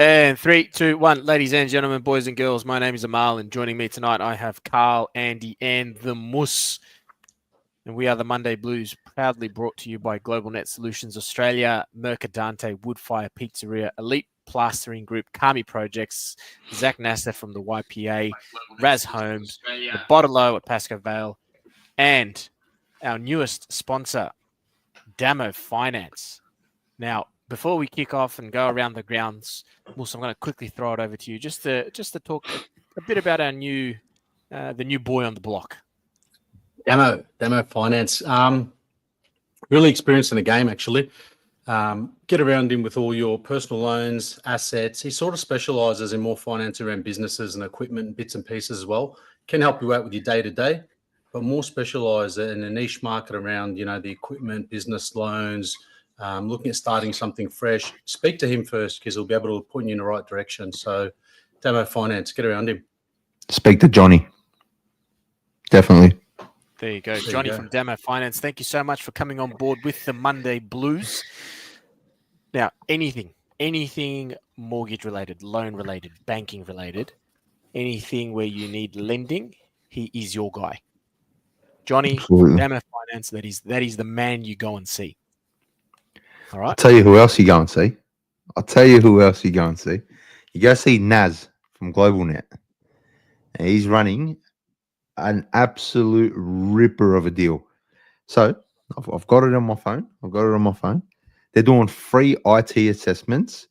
And 3, 2, 1, ladies and gentlemen, boys and girls, my name is Amal, and joining me tonight I have Carl, Andy, and the Mus. And we are the Monday Blues, proudly brought to you by Global Net Solutions Australia, Mercadante, Woodfire Pizzeria, Elite Plastering Group, Kami Projects, Zach Nasser from the YPA, Raz Homes, the Bottle at Pasco Vale, and our newest sponsor, Damo Finance. Now, before we kick off and go around the grounds, Mus, I'm going to quickly throw it over to you just to talk a bit about our the new boy on the block. Damo Finance. Really experienced in the game, actually. Get around him with all your personal loans, assets. He sort of specialises in more finance around businesses and equipment and bits and pieces as well. Can help you out with your day-to-day, but more specialised in a niche market around, the equipment, business loans, looking at starting something fresh. Speak to him first because he'll be able to point you in the right direction. So, Damo Finance, get around him. Speak to Johnny. Definitely. There you go. Johnny from Damo Finance. Thank you so much for coming on board with the Monday Blues. Now, anything mortgage related, loan related, banking related, anything where you need lending, he is your guy. Johnny from Damo Finance, that is the man you go and see. All right. I'll tell you who else you go and see. You go see Naz from Global Net. And he's running an absolute ripper of a deal. So I've got it on my phone. They're doing free IT assessments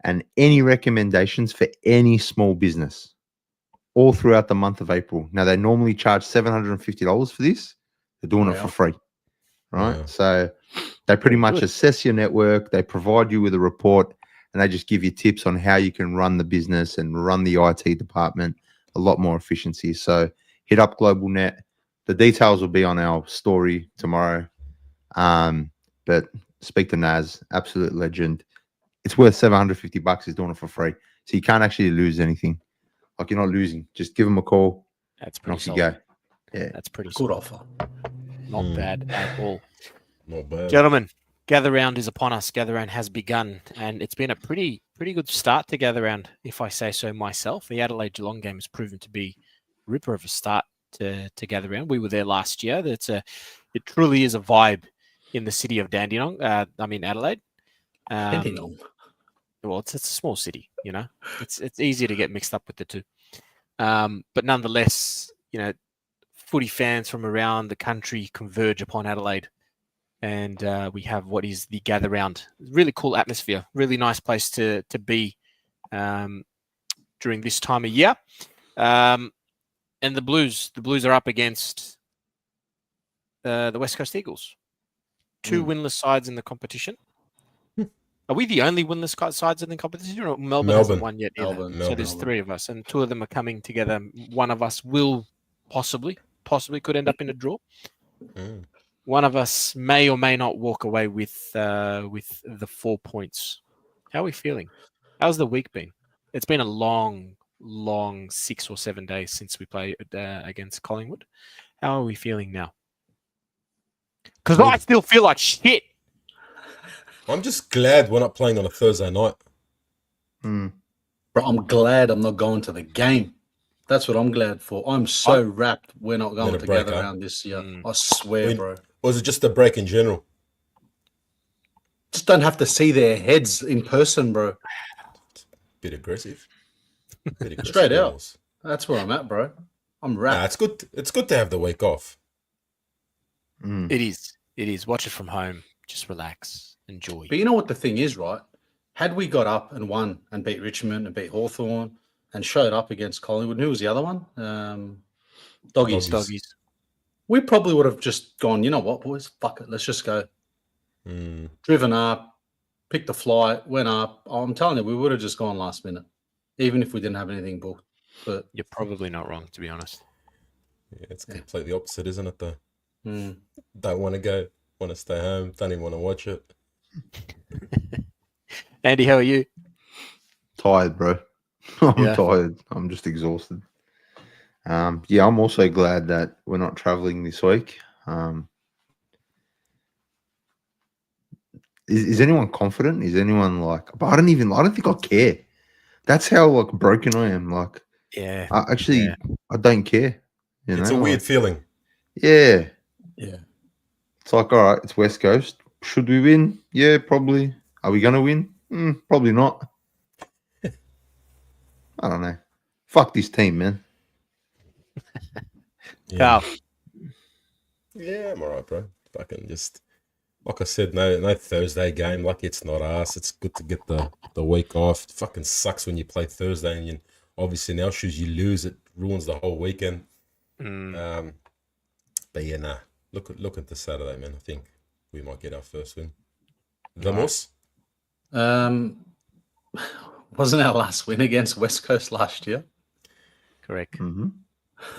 and any recommendations for any small business all throughout the month of April. Now, they normally charge $750 for this. They're doing it for free, right? Yeah. So they pretty much assess your network. They provide you with a report, and they just give you tips on how you can run the business and run the IT department a lot more efficiency. So hit up Global Net. The details will be on our story tomorrow. But speak to Naz, absolute legend. It's worth $750. He's doing it for free. So you can't actually lose anything. Like, you're not losing. Just give him a call. That's pretty solid. You go. Yeah. That's pretty good solid. offer. Not bad at all. Not bad. Gentlemen, Gather Round is upon us. Gather Round has begun. And it's been a pretty good start to Gather Round, if I say so myself. The Adelaide Geelong game has proven to be a ripper of a start to Gather Round. We were there last year. It truly is a vibe in the city of Adelaide. Dandenong. Well, it's a small city, It's easier to get mixed up with the two. But nonetheless, footy fans from around the country converge upon Adelaide. And we have what is the Gather Round. Really cool atmosphere. Really nice place to be during this time of year. And the Blues are up against the West Coast Eagles. 2 winless sides in the competition. Are we the only winless sides in the competition? Or Melbourne hasn't won yet either. So there's 3 of us, and 2 of them are coming together. One of us will possibly could end up in a draw. One of us may or may not walk away with the 4 points. How are we feeling? How's the week been? It's been a long 6 or 7 days since we played against Collingwood. How are we feeling now? Because I still feel like shit. I'm just glad we're not playing on a Thursday night. Bro, I'm glad I'm not going to the game. That's what I'm glad for. I'm so wrapped we're not going to Gather Round this year. I swear, bro. Or is it just a break in general? Just don't have to see their heads in person, bro. Bit aggressive. Straight out. That's where I'm at, bro. I'm wrapped. Nah, it's good. It's good to have the week off. It is. Watch it from home. Just relax. Enjoy. But you know what the thing is, right? Had we got up and won and beat Richmond and beat Hawthorn and showed up against Collingwood, who was the other one? Doggies. We probably would have just gone, you know what, boys? Fuck it. Let's just go. Driven up, picked the flight, went up. I'm telling you, we would have just gone last minute, even if we didn't have anything booked. But you're probably not wrong, to be honest. Yeah, it's completely opposite, isn't it, though? Don't want to go, want to stay home, don't even want to watch it. Andy, how are you? Tired, bro. I'm tired. I'm just exhausted. I'm also glad that we're not traveling this week. is anyone confident? Is anyone like? But I don't think I care. That's how like broken I am. Like, Yeah. I don't care. You It's know, a weird like, feeling. yeah. Yeah. It's like, all right, it's West Coast. Should we win? Yeah, probably. Are we going to win? Probably not. I don't know. Fuck this team, man. Yeah. Carl. Yeah, I'm alright, bro. Fucking just like I said, no Thursday game. Like it's not us. It's good to get the week off. It fucking sucks when you play Thursday and you obviously in our shoes you lose. It ruins the whole weekend. But yeah, nah. Look at the Saturday, man. I think we might get our first win. Vamos? Wasn't our last win against West Coast last year? Correct. Mm-hmm.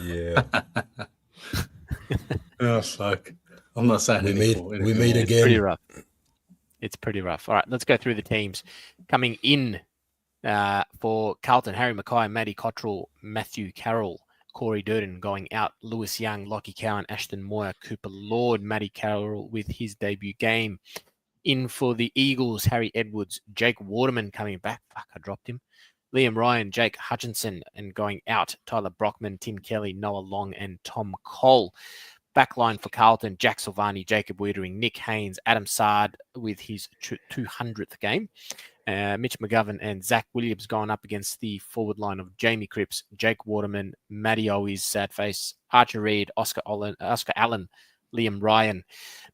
Yeah. Oh fuck! I'm not saying We anything. meet It's again. pretty rough. It's pretty rough. All right, let's go through the teams. Coming in for Carlton, Harry Mackay, Matty Cottrell, Matthew Carroll, Corey Durden going out, Lewis Young, Lockie Cowan, Ashton Moyer, Cooper Lord, Matty Carroll with his debut game. In for the Eagles, Harry Edwards, Jake Waterman coming back. Fuck, I dropped him. Liam Ryan, Jake Hutchinson, and going out, Tyler Brockman, Tim Kelly, Noah Long, and Tom Cole. Backline for Carlton, Jack Silvani, Jacob Wiedering, Nick Haynes, Adam Sard with his 200th game. Mitch McGovern and Zach Williams going up against the forward line of Jamie Cripps, Jake Waterman, Matty Owies, Sadface, Archer Reed, Oscar Allen, Liam Ryan.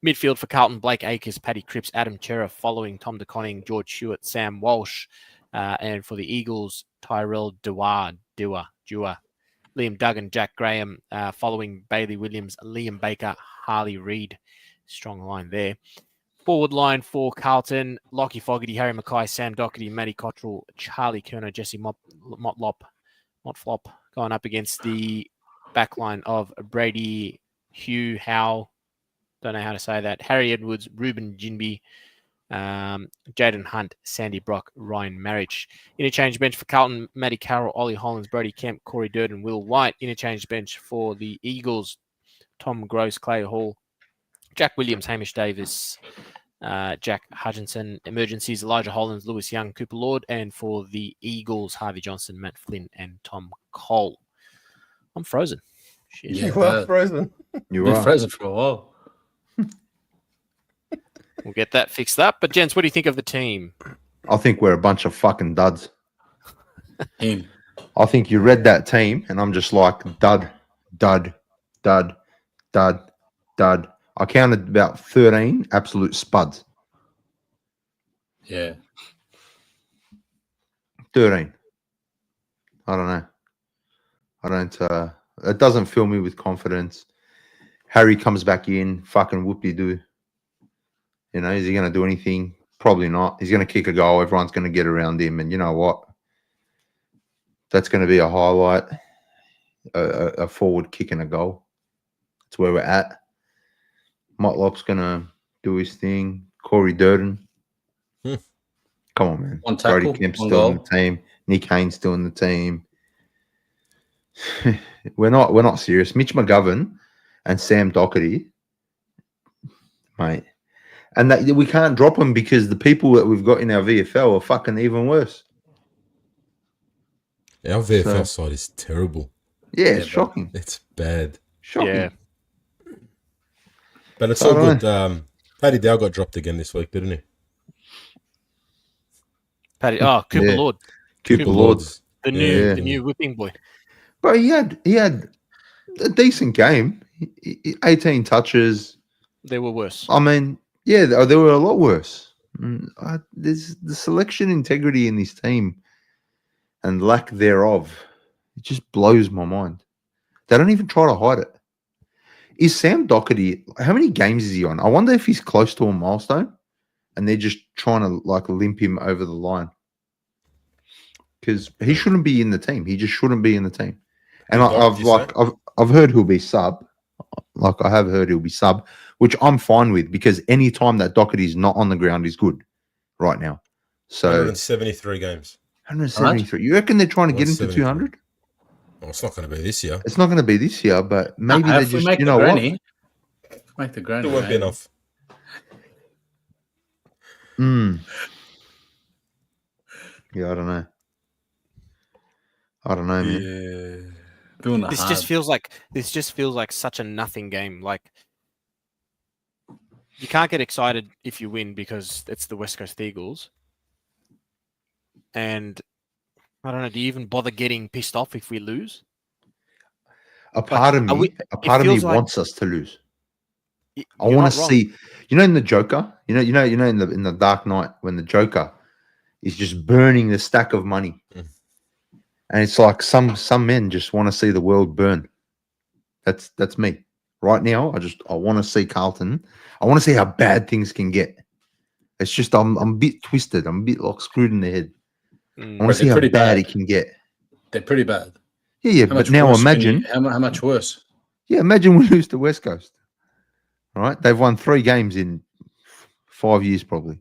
Midfield for Carlton, Blake Akers, Paddy Cripps, Adam Chera, following Tom DeConning, George Stewart, Sam Walsh. And for the Eagles, Tyrell Dewar, Liam Duggan, Jack Graham, following Bailey Williams, Liam Baker, Harley Reid. Strong line there. Forward line for Carlton, Lockie Fogarty, Harry Mackay, Sam Doherty, Matty Cottrell, Charlie Kerner, Jesse Motlop, going up against the back line of Brady, Hugh Howe, don't know how to say that, Harry Edwards, Ruben Jinby, Jaden Hunt, Sandy Brock, Ryan Marriage. Interchange bench for Carlton, Matty Carroll, Ollie Hollins, Brody Kemp, Corey Durden, Will White. Interchange bench for the Eagles, Tom Gross, Clay Hall, Jack Williams, Hamish Davis, Jack Hutchinson. Emergencies, Elijah Hollins, Lewis Young, Cooper Lord. And for the Eagles, Harvey Johnson, Matt Flynn, and Tom Cole. I'm frozen. Shit. Yeah, You are frozen. You Been are. frozen for a while. We'll get that fixed up. But, gents, what do you think of the team? I think we're a bunch of fucking duds. Him. I think you read that team, and I'm just like dud, dud, dud, dud, dud. I counted about 13 absolute spuds. Yeah. 13. I don't know. I don't. It doesn't fill me with confidence. Harry comes back in, fucking whoop-de-doo. You know, is he going to do anything? Probably not. He's going to kick a goal. Everyone's going to get around him. And you know what? That's going to be a highlight, a forward kick and a goal. That's where we're at. Motlop's going to do his thing. Corey Durden. Come on, man. One tackle, Brody Kemp's one still in goal. the team. Nick Haynes still in the team. We're not serious. Mitch McGovern and Sam Doherty, mate. And that we can't drop them because the people that we've got in our VFL are fucking even worse. Our VFL side is terrible. Yeah, it's shocking. It's bad. Shocking. Yeah. But it's I all don't good. Paddy Dow got dropped again this week, didn't he? Cooper Yeah. Lord, Cooper Lords. the new whipping boy. But he had a decent game. 18 touches. They were worse. I mean, yeah, they were a lot worse. There's the selection integrity in this team and lack thereof. It just blows my mind. They don't even try to hide it. Is Sam Doherty, how many games is he on? I wonder if he's close to a milestone and they're just trying to like limp him over the line. Because he shouldn't be in the team. He just shouldn't be in the team. And I've heard he'll be sub. Like I have heard he'll be sub, which I'm fine with because any time that Doherty's not on the ground is good right now. So 173 games. 173. You reckon they're trying to get him to 200? Well, it's not going to be this year. It's not going to be this year, but maybe they just, you know what? Make the granny. It won't be enough. Mm. Yeah, I don't know. Man. Yeah. Doing the This hard. just feels like such a nothing game. Like you can't get excited if you win because it's the West Coast Eagles. And I don't know, do you even bother getting pissed off if we lose? A part of me feels like- wants us to lose. I You're want not to wrong. see, in the Joker, in the Dark Knight when the Joker is just burning the stack of money, and it's like some men just want to see the world burn. That's me right now. I want to see Carlton. I want to see how bad things can get. It's just I'm a bit twisted. I'm a bit like screwed in the head. I want to see how bad it can get. They're pretty bad. Yeah. But now imagine how much worse. Yeah, imagine we lose to West Coast. All right, they've won 3 games in 5 years, probably.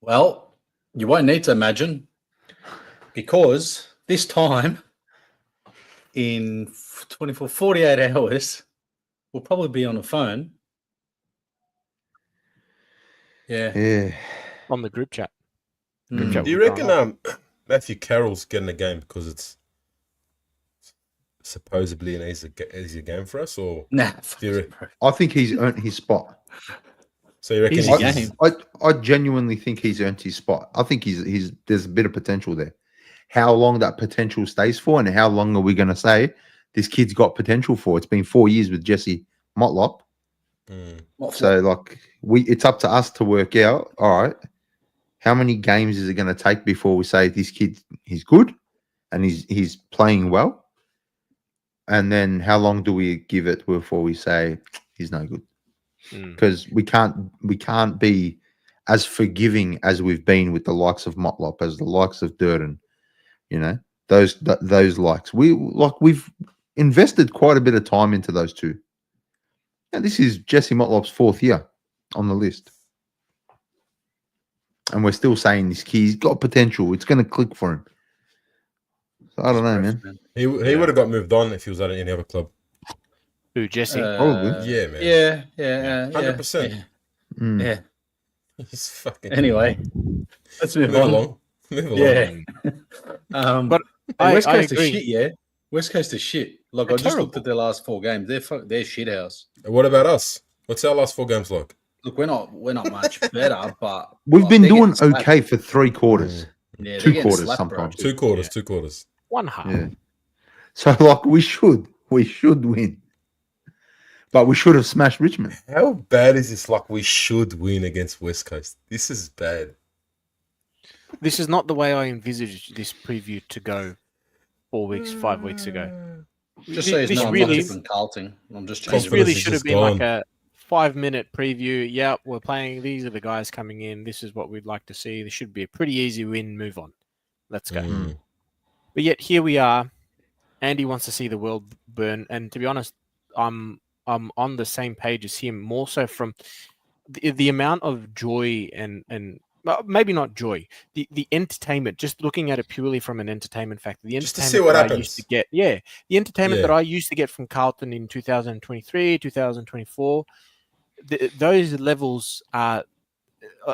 Well, you won't need to imagine because this time in 48 hours, we'll probably be on the phone. Yeah. On the group chat. Mm. Do you reckon Matthew Carroll's getting a game because it's supposedly an easier game for us, or Nah, I think he's earned his spot. So you reckon Easy game? I genuinely think he's earned his spot. I think he's there's a bit of potential there. How long that potential stays for, and how long are we going to say this kid's got potential for? It's been 4 years with Jesse Motlop. So like it's up to us to work out. All right, how many games is it going to take before we say this kid he's good and he's playing well? And then how long do we give it before we say he's no good? Because we can't be as forgiving as we've been with the likes of Motlop, as the likes of Durden. Those likes. We've invested quite a bit of time into those two. And this is Jesse Motlop's 4th year on the list. And we're still saying this kid's got potential. It's going to click for him. So I don't know, man. He would have got moved on if he was at any other club. Who, Jesse? Probably. Yeah, man. Yeah. 100%. Yeah. He's fucking. Anyway, let's move along. Yeah. But West I Coast is agree. shit, yeah. West Coast is shit. Like, They're I just looked terrible. at their last 4 games. They're shit house. What about us? What's our last 4 games like? Look, we're not much better, but We've been they're doing getting slapped. okay for 3 quarters. Yeah, 2 they're getting quarters slapped, bro. sometimes. 2 quarters. 2 quarters. 1 half. Yeah. So like we should win. But we should have smashed Richmond. How bad is this? Like we should win against West Coast. This is bad. This is not the way I envisaged this preview to go 5 weeks ago. Just so This I'm not really- different Carlton. I'm just This changing. Confidence really is should have just been gone. like a 5-minute preview. Yeah, we're playing. These are the guys coming in. This is what we'd like to see. This should be a pretty easy win. Move on. Let's go. But yet here we are. Andy wants to see the world burn, and to be honest, I'm on the same page as him. More so from the amount of joy and well, maybe not joy, the entertainment. Just looking at it purely from an entertainment factor, the Just entertainment to see what that I happens. used to get. Yeah, the entertainment that I used to get from Carlton in 2023, 2024. Those levels are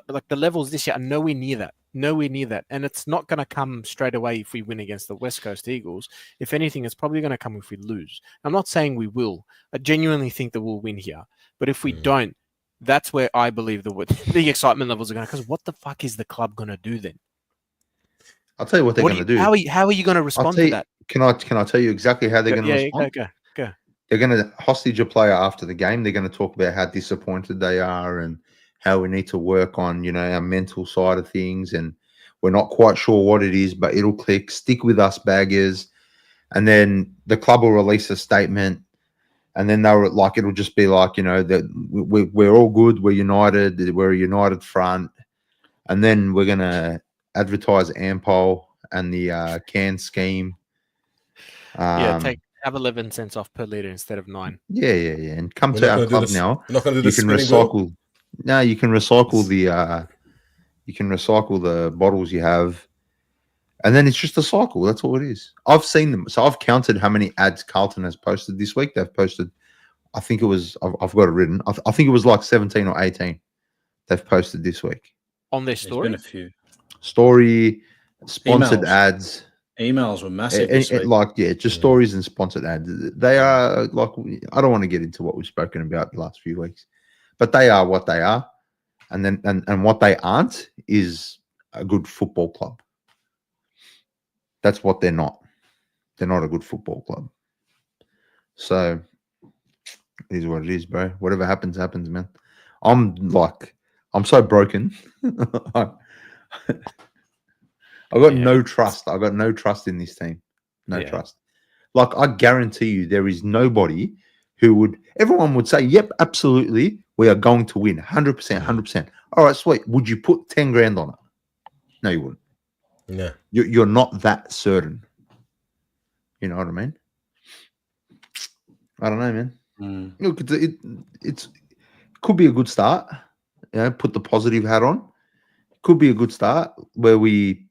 like the levels this year are nowhere near that. Nowhere near that. And it's not going to come straight away if we win against the West Coast Eagles. If anything, it's probably going to come if we lose. I'm not saying we will. I genuinely think that we'll win here. But if we don't, that's where I believe the excitement levels are going to. Because what the fuck is the club going to do then? I'll tell you what they're going to do. How are you going to respond to that? Can I tell you exactly how they're going to respond? Go. They're going to hostage a player after the game. They're going to talk about how disappointed they are and how we need to work on, our mental side of things. And we're not quite sure what it is, but it'll click. Stick with us, baggers. And then the club will release a statement. And then it'll just be like, that we're all good. We're united. We're a united front. And then we're going to advertise Ampol and the can scheme. Have 11 cents off per litre instead of 9. Yeah. And come to our club now. We're not going to do You the can spinning wheel. recycle. No, you can recycle the bottles you have, and then it's just a cycle. That's all it is. I've seen them, so I've counted how many ads Carlton has posted this week. They've posted, I think it was, I've got it written. I think it was like 17 or 18. They've posted this week. on their There's story. been a few. Story, sponsored Emails. ads. Emails were massive this week. Just stories and sponsored ads. They are like, I don't want to get into what we've spoken about the last few weeks, but they are what they are, and then and what they aren't is a good football club. That's what they're not. They're not a good football club. So it is what it is, bro. Whatever happens, happens, man. I'm so broken. I got no trust. I got no trust in this team. No trust. Like, I guarantee you, there is nobody who would. Everyone would say, "Yep, absolutely, we are going to win, 100%, 100%." All right, sweet. Would you put 10 grand on it? No, you wouldn't. Yeah. You're not that certain. You know what I mean? I don't know, man. Look, it could be a good start. You know, put the positive hat on. Could be a good start where we,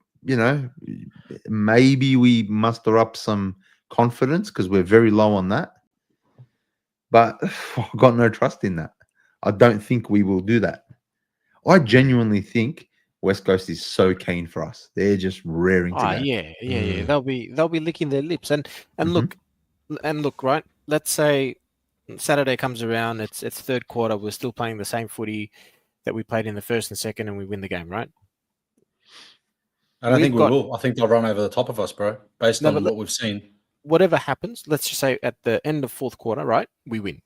maybe we muster up some confidence because we're very low on that. But I've got no trust in that. I don't think we will do that. I genuinely think West Coast is so keen for us. They're just raring to go. Yeah. They'll be licking their lips. And look, right. Let's say Saturday comes around. It's third quarter. We're still playing the same footy that we played in the first and second, and we win the game, right? I don't think we will. I think they'll run over the top of us, bro, based on what we've seen. Whatever happens, let's just say at the end of fourth quarter, right, we win.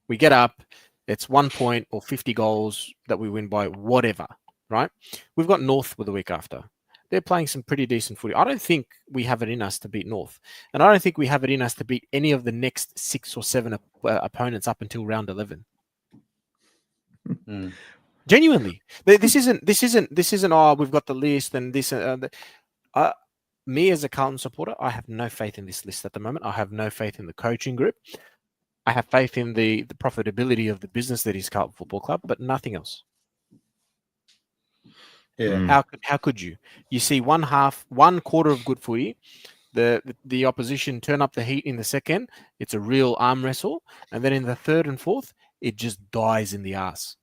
We get up. It's 1 point or 50 goals that we win by, whatever, right? We've got North with the week after. They're playing some pretty decent footy. I don't think we have it in us to beat North. And I don't think we have it in us to beat any of the next 6 or 7 opponents up until round 11. Genuinely, this isn't. Oh, we've got the list and this. Me as a Carlton supporter, I have no faith in this list at the moment. I have no faith in the coaching group. I have faith in the profitability of the business that is Carlton Football Club, but nothing else. Yeah. How could you? You see one quarter of good footy. The opposition turn up the heat in the second. It's a real arm wrestle, and then in the third and fourth, it just dies in the ass.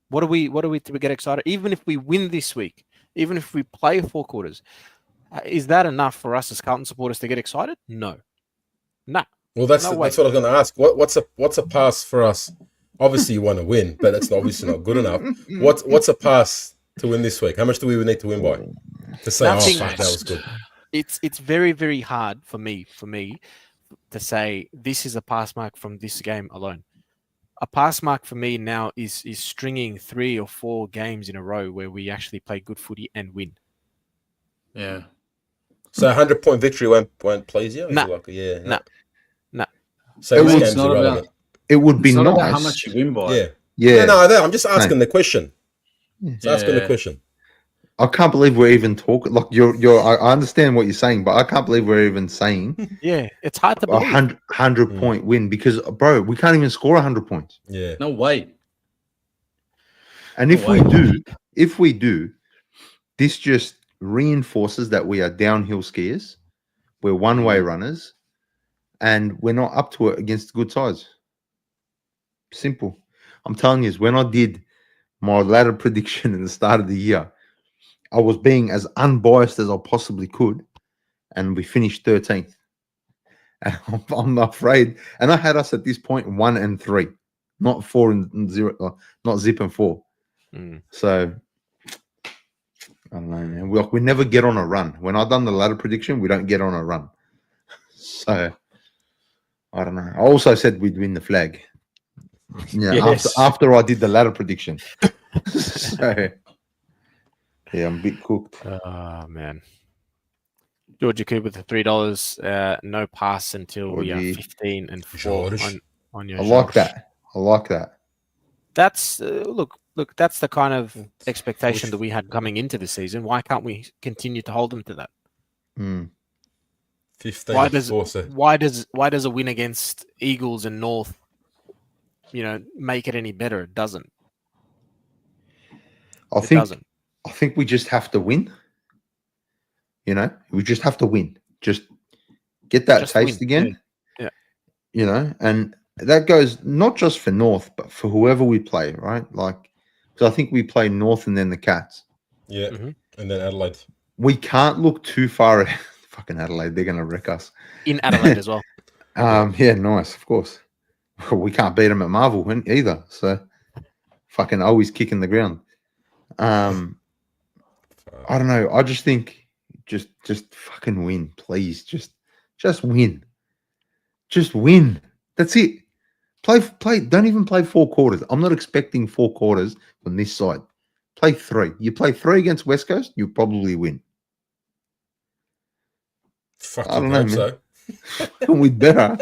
What are we to get excited? Even if we win this week, even if we play 4 quarters, is that enough for us as Carlton supporters to get excited? No. Well, that's what I was going to ask. What's a pass for us? Obviously, you want to win, but that's obviously not good enough. What's a pass to win this week? How much do we need to win by to say, Nothing. "Oh, fuck, that was good"? It's very, very hard for me to say this is a pass mark from this game alone. A pass mark for me now is stringing 3 or 4 games in a row where we actually play good footy and win. Yeah. So 100-point victory won't please you? No. So this game's irrelevant. It would be it's not nice. about how much you win by. Yeah. No, I'm just asking the question. Asking the question. I can't believe we're even talking. Like I understand what you're saying, but I can't believe we're even saying. Yeah, it's hard to believe. 100-point win because, bro, we can't even score 100 points. Yeah. No way. And if we do, this just reinforces that we are downhill skiers, we're one-way runners, and we're not up to it against good sides. Simple. I'm telling you, when I did my ladder prediction in the start of the year, I was being as unbiased as I possibly could, and we finished 13th. And I'm afraid, and I had us at this point 1 and 3, not 4 and 0, not zip and 4. So I don't know, man. We never get on a run. When I've done the ladder prediction, we don't get on a run. So I don't know. I also said we'd win the flag. Yeah, yes. after I did the ladder prediction. So yeah, I'm a bit cooked. Oh man. Georgia Cooper with the $3. No pass until we are 15 and 4 on your. I like that. That's look. That's the kind of expectation that we had coming into the season. Why can't we continue to hold them to that? 15. Why does a win against Eagles and North, make it any better? It doesn't. I think we just have to win. We just have to win. Just get that taste again. Yeah. And that goes not just for North, but for whoever we play, right? Like, because I think we play North and then the Cats. Yeah, Mhm. and then Adelaide. We can't look too far ahead. Fucking Adelaide, they're going to wreck us. In Adelaide as well. Yeah, nice, of course. We can't beat them at Marvel either. So fucking always kicking the ground. I don't know. I just think just fucking win, please. Just win. Just win. That's it. Play. Don't even play 4 quarters. I'm not expecting 4 quarters from this side. Play 3. You play 3 against West Coast, you probably win. Fuck, I don't you know, hope man. so. We'd better.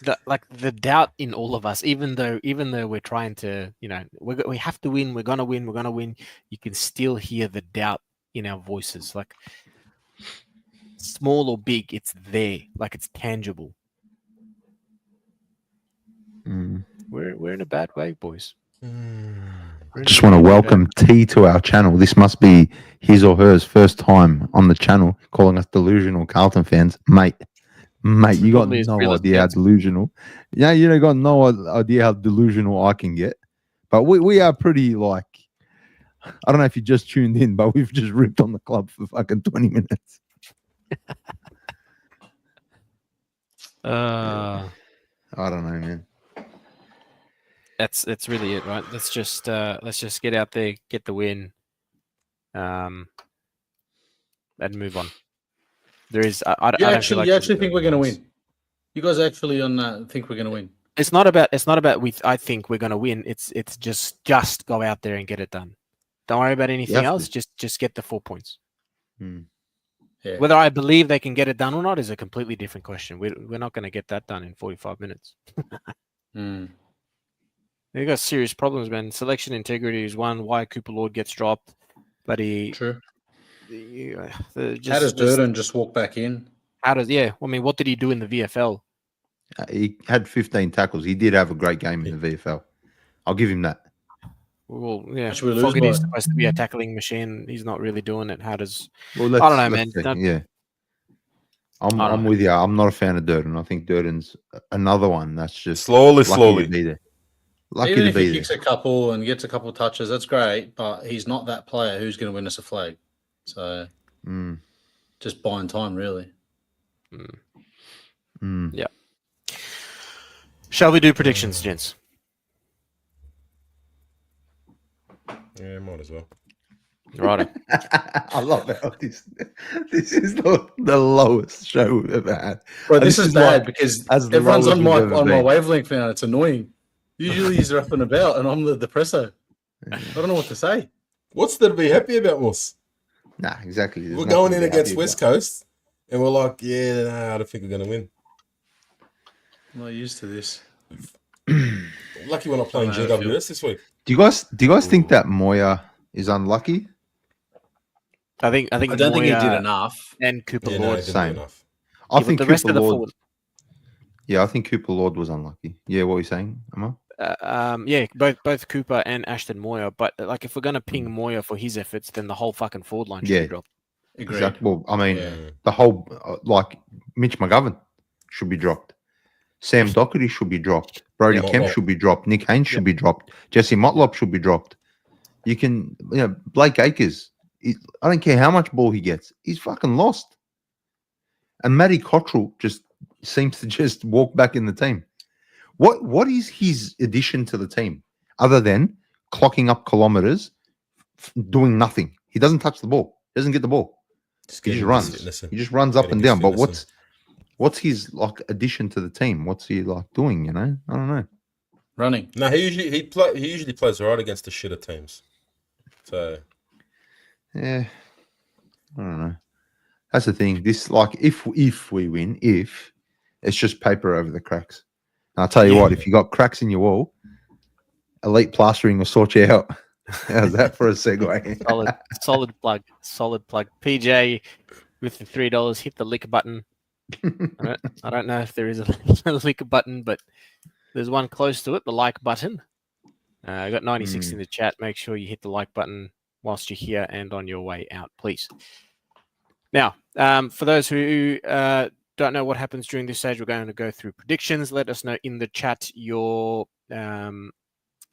The doubt in all of us, even though we're trying to, we have to win. We're gonna win. You can still hear the doubt in our voices, like small or big, it's there, like it's tangible. We're in a bad way, boys. I just want to welcome T to our channel. This must be his or her first time on the channel calling us delusional Carlton fans. Mate, you got Probably as no real as idea how gets. delusional. Yeah, you got no idea how delusional I can get. But we are pretty like, I don't know if you just tuned in, but we've just ripped on the club for fucking 20 minutes. I don't know, man. That's really it, right? Let's just get out there, get the win, and move on. There is, I You don't feel like actually think we're going to win? You guys actually think we're going to win? it's not about I think we're going to win. It's just go out there and get it done. Don't worry about anything else. Just get the 4 points. Yeah. Whether I believe they can get it done or not is a completely different question. We're not going to get that done in 45 minutes. They got serious problems, man. Selection integrity is one. Why Cooper Lord gets dropped, but True. How does Durden just walk back in? I mean, what did he do in the VFL? He had 15 tackles. He did have a great game in the VFL. I'll give him that. Well, yeah, Should we lose Fogarty's by? supposed to be a tackling machine. He's not really doing it. How does? Well, I don't know, man. see. Yeah, I'm with you. I'm not a fan of Durden. I think Durden's another one that's just slowly to be there. Lucky Even to if be he there. kicks a couple and gets a couple touches, that's great. But he's not that player who's going to win us a flag. So just buying time, really. Yeah. Shall we do predictions, gents? Yeah, might as well. Right. I love how this is the lowest show we've ever had. Bro, this is bad like because as everyone's low as on we've my ever been. wavelength now. It's annoying. Usually he's up and about, and I'm the depresso. I don't know what to say. What's there to be happy about, Moss? Nah, exactly. There's We're nothing going to in be against happy West about. Coast, and we're like, I don't think we're going to win. I'm not used to this. Lucky we're not playing GWS this week. Do you guys think that Moya is unlucky? I think I don't think he did Moya enough. and Cooper Yeah, no, Lord. it didn't Same. do enough. I but think the rest Cooper of the Lord. forward. Yeah, I think Cooper Lord was unlucky. Yeah, what are you saying, Emma? Both Cooper and Ashton Moya. But like, if we're gonna ping Moya for his efforts, then the whole fucking forward line should be dropped. Agreed. Exactly. Well, I mean, Yeah. the whole like Mitch McGovern should be dropped. Sam Doherty should be dropped. Brody Yeah, Kemp Motlop. should be dropped. Nick Haynes should be dropped. Jesse Motlop should be dropped. You can, Blake Acres. I don't care how much ball he gets. He's fucking lost. And Matty Cottrell just seems to just walk back in the team. What is his addition to the team other than clocking up kilometers, doing nothing? He doesn't touch the ball. He doesn't get the ball. He just runs. He just runs up and down. But what's his like addition to the team? What's he like doing? I don't know. Running. No, he usually plays right against the shitter teams. So yeah, I don't know. That's the thing. This like if we win, it's just paper over the cracks. And I'll tell you what, if you got cracks in your wall, Elite Plastering will sort you out. How's that for a segue? Solid plug. PJ with the $3, hit the lick button. I don't know if there is a lick button, but there's one close to it, the like button. I got 96 in the chat. Make sure you hit the like button whilst you're here and on your way out, please. Now, for those who don't know what happens during this stage, we're going to go through predictions. Let us know in the chat your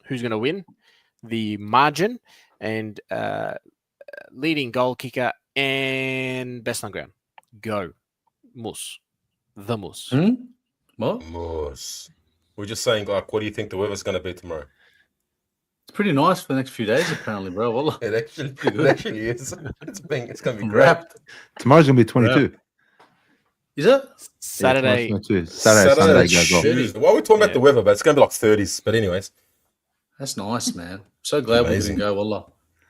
who's going to win, the margin, and leading goal kicker and best on ground. Go. Mus. The Mus. What? Moose. We're just saying, like, what do you think the weather's going to be tomorrow? It's pretty nice for the next few days, apparently, bro. Wallah. It actually is. It's going to be I'm great. wrapped. Tomorrow's gonna be 22. Is it? Saturday. Yeah, 22. Saturday, Sunday goes off. Tuesday. Well, we're talking about the weather, but it's going to be like 30s. But anyways. That's nice, man. So glad Amazing. we didn't go, wallah.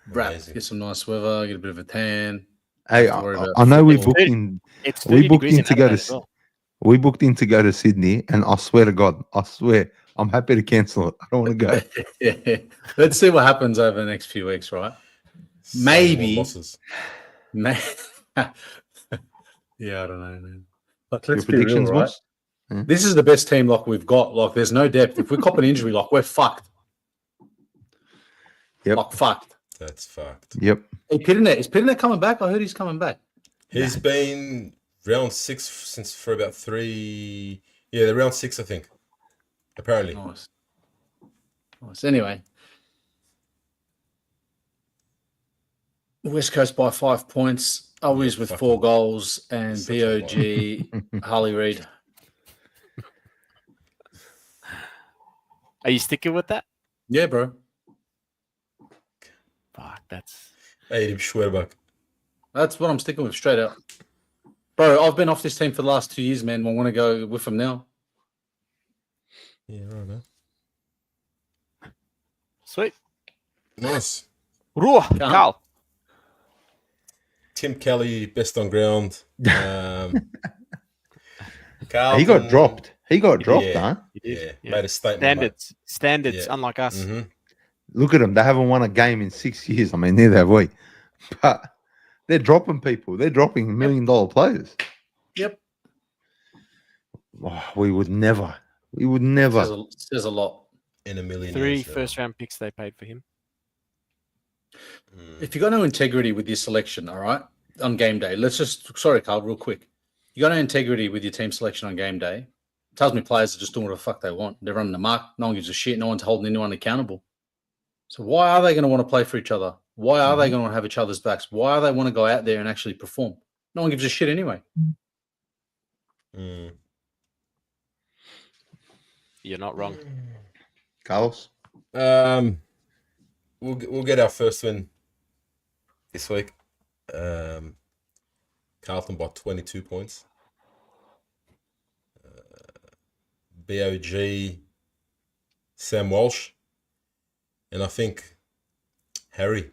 Wrapped. Amazing. Get some nice weather, get a bit of a tan. Hey, Don't worry about I know we football. booked in. It's We 30 booked degrees in to go Adelaide to. as well. We booked in to go to Sydney, and I swear to God, I'm happy to cancel it. I don't want to go. Yeah. Let's see what happens over the next few weeks, right? Maybe. More losses. Yeah, I don't know, man. But Your let's be real, predictions, right? boss? This is the best team lock we've got. Like, there's no depth. If we cop an injury, like, we're fucked. Yep. Like, fucked. That's fucked. Yep. Hey, Pitternet. Is Pitternet coming back? I heard he's coming back. He's been round 6 since for about 3. Yeah, round 6, I think. Apparently. Nice. Anyway. West Coast by 5 points. Always with 4 goals. And Such a BOG, Harley Reid. Are you sticking with that? Yeah, bro. Fuck, that's... Edim Schwerbeck. That's what I'm sticking with, straight out. Bro, I've been off this team for the last 2 years, man. I want to go with them now. Yeah, right, man. Sweet. Nice. Ruah, Carl. Tim Kelly, best on ground. He Carlton, got dropped. He got dropped, Yeah. huh? Yeah, made a statement. Standards, Yeah. unlike us. Mm-hmm. Look at them. They haven't won a game in 6 years. I mean, neither have we. But they're dropping people. They're dropping $1 million players. Yep. Oh, we would never. We would never. Says a lot. In a million 3 years, yeah. first-round picks they paid for him. If you got no integrity with your selection, all right, on game day, sorry, Carl, real quick. You got no integrity with your team selection on game day. It tells me players are just doing what the fuck they want. They're running the mark. No one gives a shit. No one's holding anyone accountable. So why are they going to want to play for each other? Why are they going to have each other's backs? Why are they want to go out there and actually perform? No one gives a shit anyway. You're not wrong. Carlos? We'll get our first win this week. Carlton by 22 points. BOG, Sam Walsh, and I think Harry.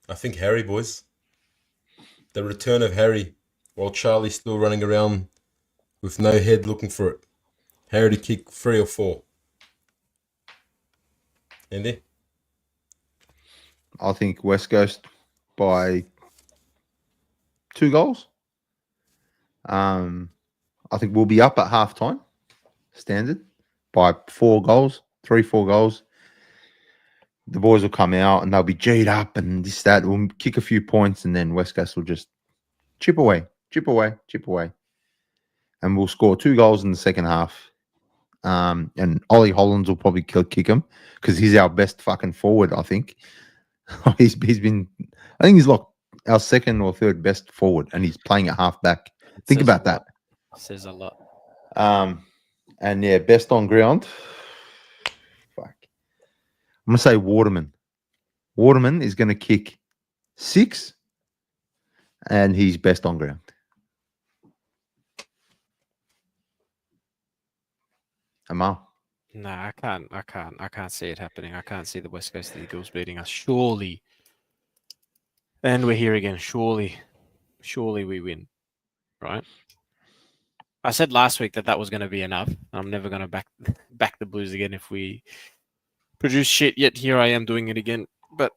Boys. The return of Harry, while Charlie's still running around with no head looking for it. Harry to kick 3 or 4. Andy? I think West Coast by 2 goals. I think we'll be up at halftime, standard, by 4 goals, 3-4 goals. The boys will come out and they'll be G'd up and this, that. We'll kick a few points and then West Coast will just chip away. And we'll score 2 goals in the second half. And Ollie Hollands will probably kick him because he's our best fucking forward, I think. he's been, I think he's like our second or third best forward and he's playing at half back. Think about that. Says a lot. And yeah, best on ground. Fuck. I'm gonna say Waterman. Waterman is gonna kick 6, and he's best on ground. Amal. No, I can't see it happening. I can't see the West Coast Eagles beating us. Surely. And we're here again. Surely we win. Right? I said last week that was going to be enough. I'm never going to back the Blues again if we produce shit. Yet here I am doing it again. But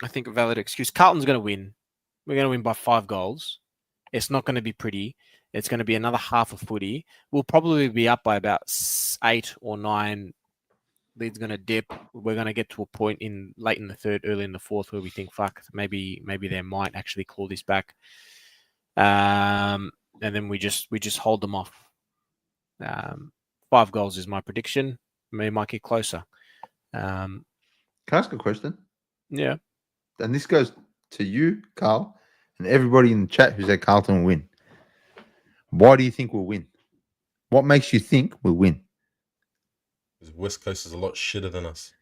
I think a valid excuse. Carlton's going to win. We're going to win by 5 goals. It's not going to be pretty. It's going to be another half of footy. We'll probably be up by about 8 or 9. Lead's going to dip. We're going to get to a point in late in the third, early in the fourth, where we think, fuck, maybe they might actually claw this back. And then we just hold them off. 5 goals is my prediction. We might get closer. Um, Can I ask a question? yeah. And this goes to you, Carl, and everybody in the chat who said Carlton will win. Why do you think we'll win? What makes you think we'll win? Because West Coast is a lot shitter than us.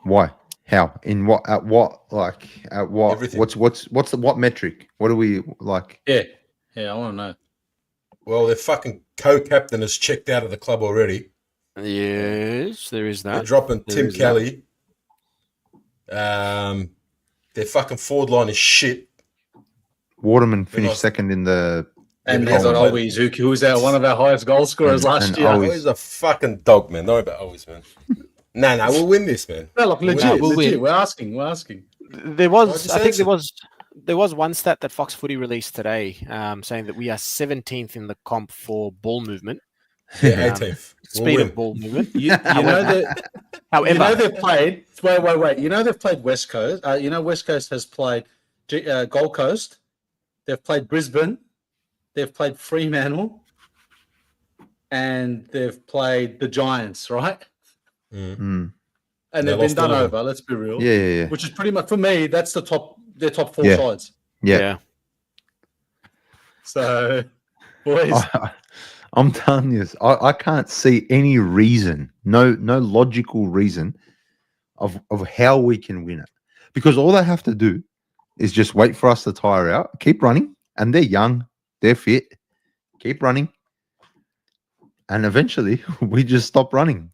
Why? How? In what? At what? Like at what? Everything. What metric? What do we like? Yeah, I want to know. Well, their fucking co-captain has checked out of the club already. Yes, there is They're that. dropping There Tim is that. Kelly. Their fucking forward line is shit. Waterman They're finished not- second in the. And but there's he's an not Always, who was one of our highest goal scorers last and year. Always- Oh, he's a fucking dog, man. Don't worry about always, man. No, we'll win this, man. No, look, We'll legit, win. we'll legit. win. We're asking. There Why'd was, you I say think so? there was one stat that Fox Footy released today, saying that we are 17th in the comp for ball movement, Yeah, 18th. We'll speed win. of ball movement. You know that. However, You know they've played. Wait. You know they've played West Coast. You know West Coast has played Gold Coast. They've played Brisbane. They've played Fremantle, and they've played the Giants, right? Mm. And They they've been lost done all of them. over. Let's be real. Yeah. Which is pretty much for me. That's the top. Their top four Yeah. sides. Yeah. So, boys, I'm telling you, I can't see any reason, no logical reason of how we can win it. Because all they have to do is just wait for us to tire out, keep running, and they're young, they're fit, keep running, and eventually we just stop running.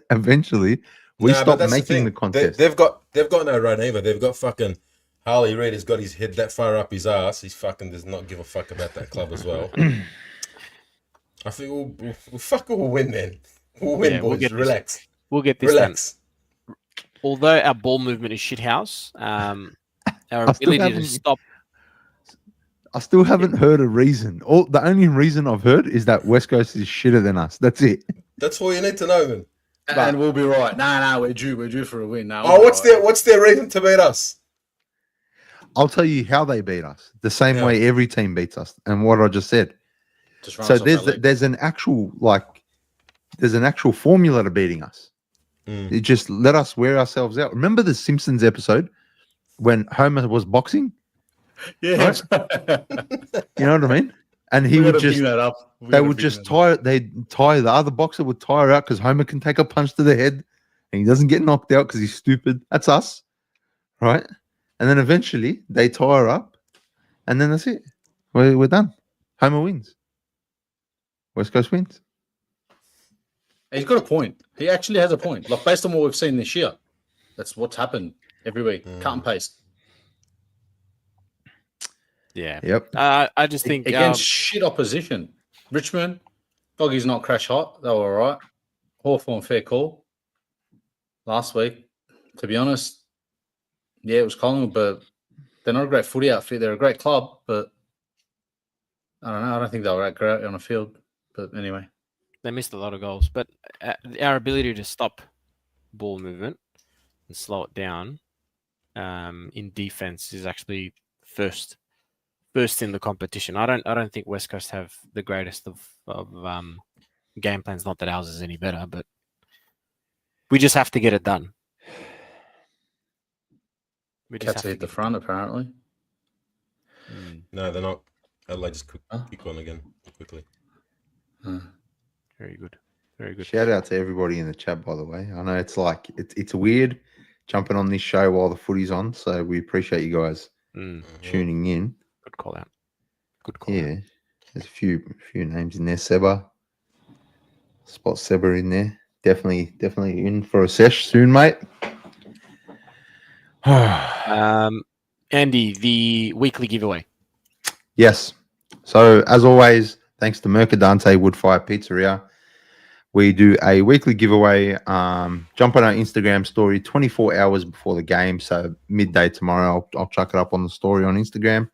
Eventually we Nah, but stop that's making the thing. contest. They've got no run either. They've got fucking Harley Reid has got his head that far up his ass. He's fucking does not give a fuck about that club as well. I think we'll win, man. We'll win, Yeah, we'll boys. get this. Relax. we'll get this Relax. done. Although our ball movement is shithouse, our I still ability to haven't- stop. I still haven't heard a reason. The only reason I've heard is that West Coast is shitter than us. That's it. That's all you need to know, man. and we'll be right. Nah, we're due for a win. Now, Oh, what's their reason to beat us? I'll tell you how they beat us. The same Yeah. way every team beats us. And what I just said. So there's an actual formula to beating us. Mm. It just let us wear ourselves out. Remember the Simpsons episode when Homer was boxing? Yeah, You know what I mean? And he would just that up. they would just tie the other boxer would tire out because Homer can take a punch to the head and he doesn't get knocked out because he's stupid. That's us, right? And then eventually they tire up, and then that's it. We're done. Homer wins. West Coast wins. He's got a point. He actually has a point. Like based on what we've seen this year, that's what's happened every week. Cut and paste. Yeah. Yep. I just think Against shit opposition. Richmond, Doggy's not crash hot. They were all right. Hawthorn, fair call. Last week, to be honest, yeah, it was Collingwood, but they're not a great footy outfit. They're a great club, but I don't know. I don't think they were that great on the field. But anyway. they missed a lot of goals, but our ability to stop ball movement and slow it down in defense is actually first in the competition. I don't think West Coast have the greatest of game plans. Not that ours is any better, but we just have to get it done. We just Cats have hit to the front, apparently. No, they're not. Adelaide just kick on again quickly. Very good. Very good. Shout out to everybody in the chat, by the way. I know it's weird jumping on this show while the footy's on, so we appreciate you guys tuning in. Good call out. Good call out. Yeah, there's a few names in there. Seba, spot Seba in there. Definitely in for a sesh soon, mate. Andy, the weekly giveaway. Yes. So as always, thanks to Mercadante Woodfire Pizzeria, we do a weekly giveaway. Jump on our Instagram story 24 hours before the game. So midday tomorrow, I'll chuck it up on the story on Instagram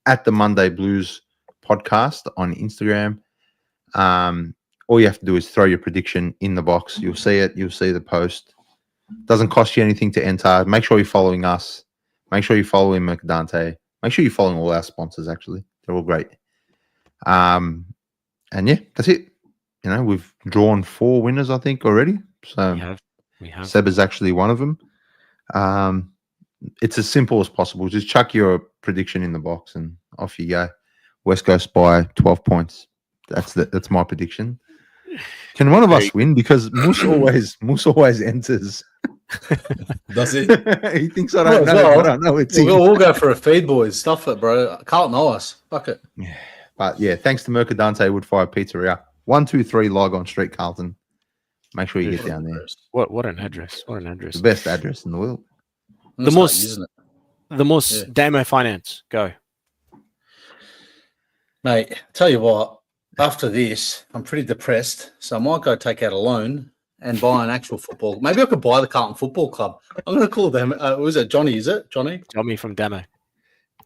at the Monday Blues podcast on Instagram. All you have to do is throw your prediction in the box. You'll see it. You'll see the post. Doesn't cost you anything to enter. Make sure you're following us. Make sure you're following Mercadante. Make sure you're following all our sponsors, actually. They're all great. And yeah, that's it. You know, we've drawn 4 winners, I think, already. So We have. Seb is actually one of them. It's as simple as possible. Just chuck your prediction in the box and off you go. West Coast by 12 points. That's my prediction. Can one of us win? Because Moose always enters. Does he? He thinks I don't know, but I know it's we'll go for a feed, boys. Stuff it, bro. Carlton know us. Fuck it. Yeah. But yeah, thanks to Mercadante Woodfire Pizzeria. 123 Lygon Street, Carlton. Make sure you get down there. What an address. What an address. The best address in the world. The most Damo Finance. Go. Mate, tell you what, after this, I'm pretty depressed. So I might go take out a loan and buy an actual football. Maybe I could buy the Carlton Football Club. I'm going to call them. Was it Johnny? Is it Johnny? Johnny from Damo.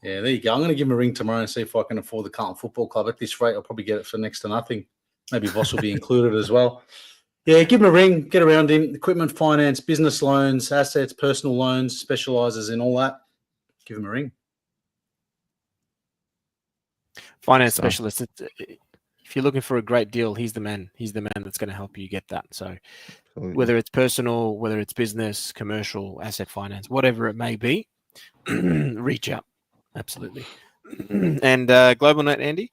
Yeah, there you go. I'm going to give him a ring tomorrow and see if I can afford the Carlton Football Club. At this rate, I'll probably get it for next to nothing. Maybe Voss will be included as well. Yeah, give him a ring, get around him. Equipment finance, business loans, assets, personal loans, specialises in all that. Give him a ring. Finance specialist. If you're looking for a great deal, he's the man. He's the man that's going to help you get that. So whether it's personal, whether it's business, commercial, asset finance, whatever it may be, reach out. Absolutely. And GlobalNet, Andy?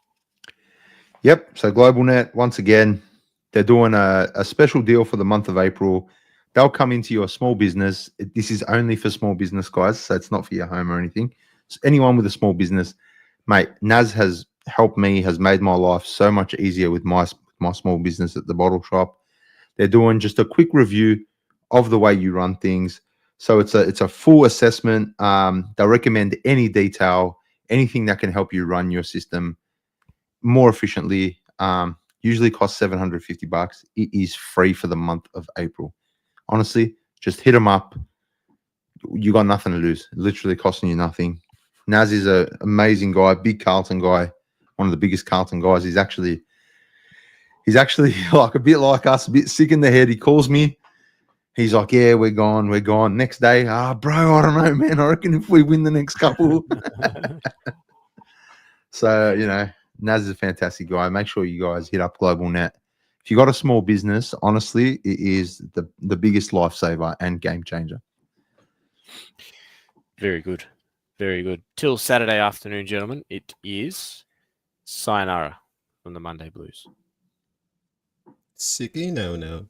Yep. So GlobalNet, once again, they're doing a special deal for the month of April. They'll come into your small business. This is only for small business, guys. So it's not for your home or anything. So anyone with a small business, mate, Naz has helped me, has made my life so much easier with my small business at the bottle shop. They're doing just a quick review of the way you run things. So it's a full assessment. They'll recommend any detail, anything that can help you run your system more efficiently. Usually costs $750. It is free for the month of April. Honestly, just hit them up. You got nothing to lose. Literally costing you nothing. Naz is an amazing guy, big Carlton guy, one of the biggest Carlton guys. He's actually like a bit like us, a bit sick in the head. He calls me. He's like, yeah, we're gone. Next day, bro, I don't know, man. I reckon if we win the next couple. So, Naz is a fantastic guy. Make sure you guys hit up GlobalNet. If you got a small business, honestly, it is the biggest lifesaver and game changer. Very good. Very good. Till Saturday afternoon, gentlemen, it is sayonara from the Monday Blues. Sicky no.